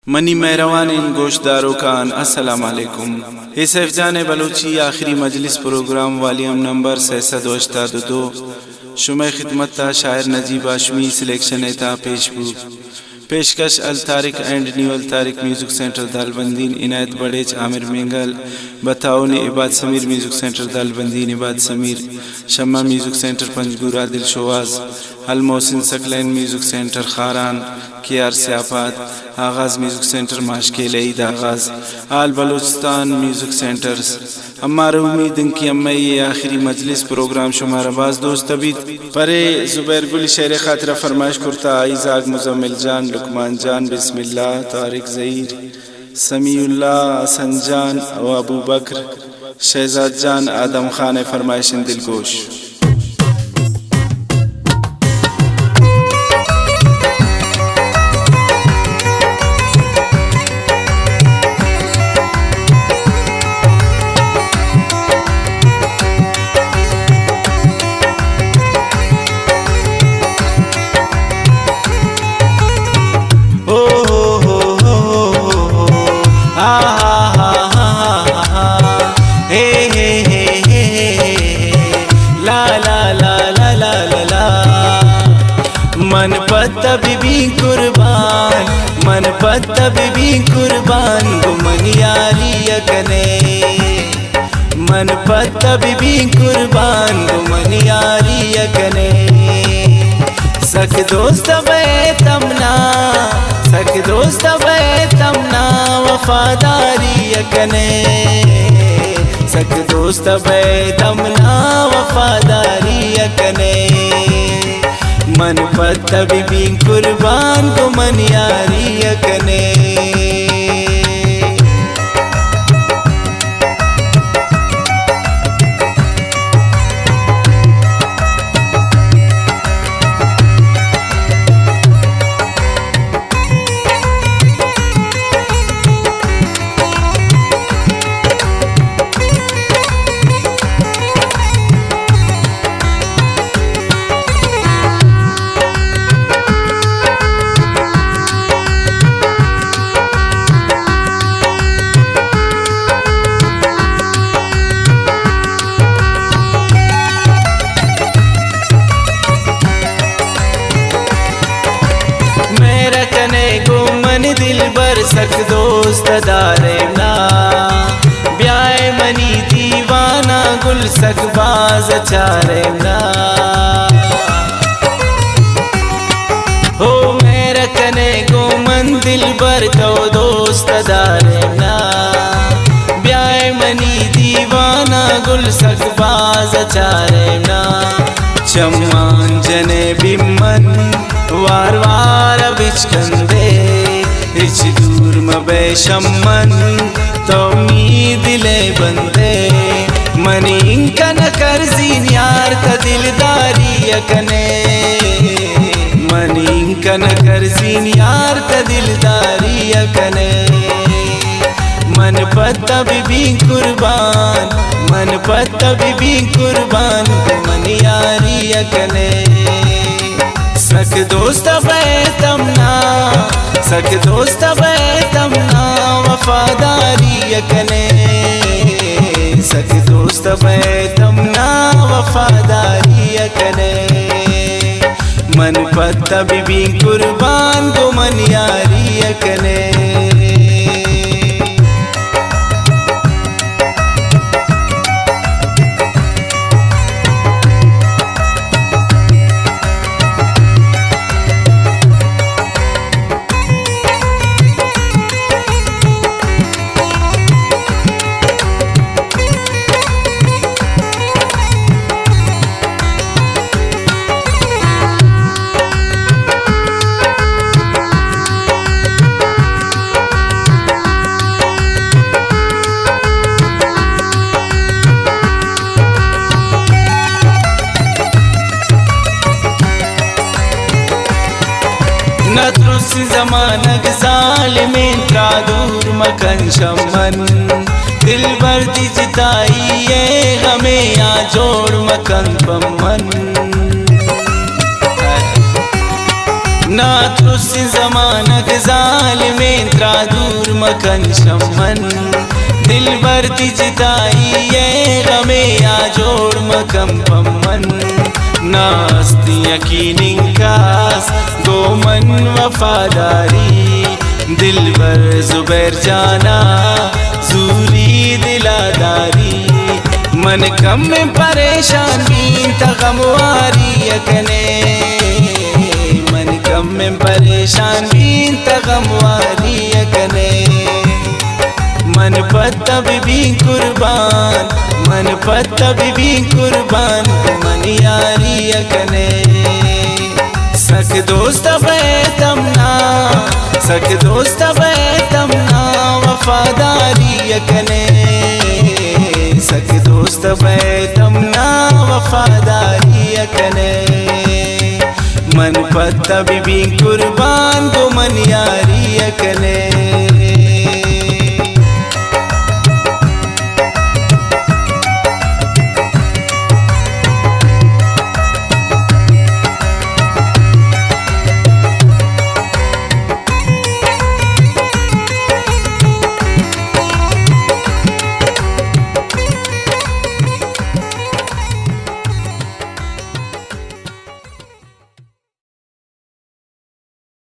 मनी मेहरवान इन गोशदारों कान अस्सलाम वालेकुम। इस जान बलूची आखिरी मजलिस प्रोग्राम वॉल्यूम नंबर 682 शुमे खिदमत शायर नजीब हाशमी सिलेक्शन एता पेशबू पेशकश अल तारिक and new Al Tariq music centre Dalbandin Inayat बड़ेज आमिर मेंगल बताओ Ibad Sameer music centre Dalbandin Ibad Sameer Shamma music centre Panjgura दिल शोवाज Al Mohsin Saqlain music centre Kharan KR सियापात आगाज म्यूजिक सेंटर माशकेल ईद आगाज आल बलूचिस्तान म्यूजिक सेंटर्स। हमारा उम्मीद की अम्मा ये आखिरी मजलिस प्रोग्राम शुमारा बाज दोस्त अभी परे जुबैर गुल शेर खातिर फरमाइश करता आइजाग मुजम्मिल जान लुकमान जान बिस्मिल्लाह तारिक ज़हीर समीउल्लाह हसन जान व अबू बकर शहजाद जान आदम खान फरमाइश दिलगोश। मन पत्ता बीबी कुर्बान मन पत्ता बीबी कुर्बान गुमन यारी अगने मन पत्ता बीबी कुर्बान गुमन यारी अगने सख दोस्त बे तमना सख दोस्त बे तमना वफादारी अगने सख दोस्त बे तमना वफादारी अगने मन पत्ता बीबी कुर्बान को मन यारी अगने। दिल बर सक दोस्त दारे ना ब्याह मनी दीवाना गुल सक बाज चारे ना हो मेरा कने को मन दिल बर तो दोस्त दारे ना ब्याह मनी दीवाना गुल सक बाज चारे ना चम्मान जने बिमन वार वार बिचकंदे इच दूर मबे शम्मन तो मी दिले बंदे मनी इंका न करजीन यार का दिलदारी अकने मनी इंका न करजीन यार का दिलदारी अकने मन पत्ता बीबी कुर्बान मन पत्ता बीबी कुर्बान मन यारी अकने सख दोस्त बे तमना सख दोस्त बे तमना वफादारी अकने सख दोस्त बे तमना वफादारी अकने मन पत्ता बीबी कुर्बान को मन यारी अकने। नत्रुस जमानक जालिमिन का दूर मकन शमन दिल बर्दी जिताई ये हमें या जोड़ मकन पमन ना तुस जमानक जालिमें त्रा दूर मकन शमन दिल भरती जिताई ये गमे या जोड़ मकम पमन नास्ती यकीनी कास गोमन वफादारी दिल भर जुबैर जाना जूरी दिलादारी मन कम में परेशान बीन तगमवारी यकने मन कम में परेशान बीन तगमवारी यकने मन पत्ता भी कुर्बान मन पत्ता भी कुर्बान मन यारी यकने सख दोस्त बैतमना सख दोस्त बैतमना वफादारी यकने सख दोस्त बैतमना वफादारी यकने मन पत्ता भी कुर्बान को मन यारी यकने।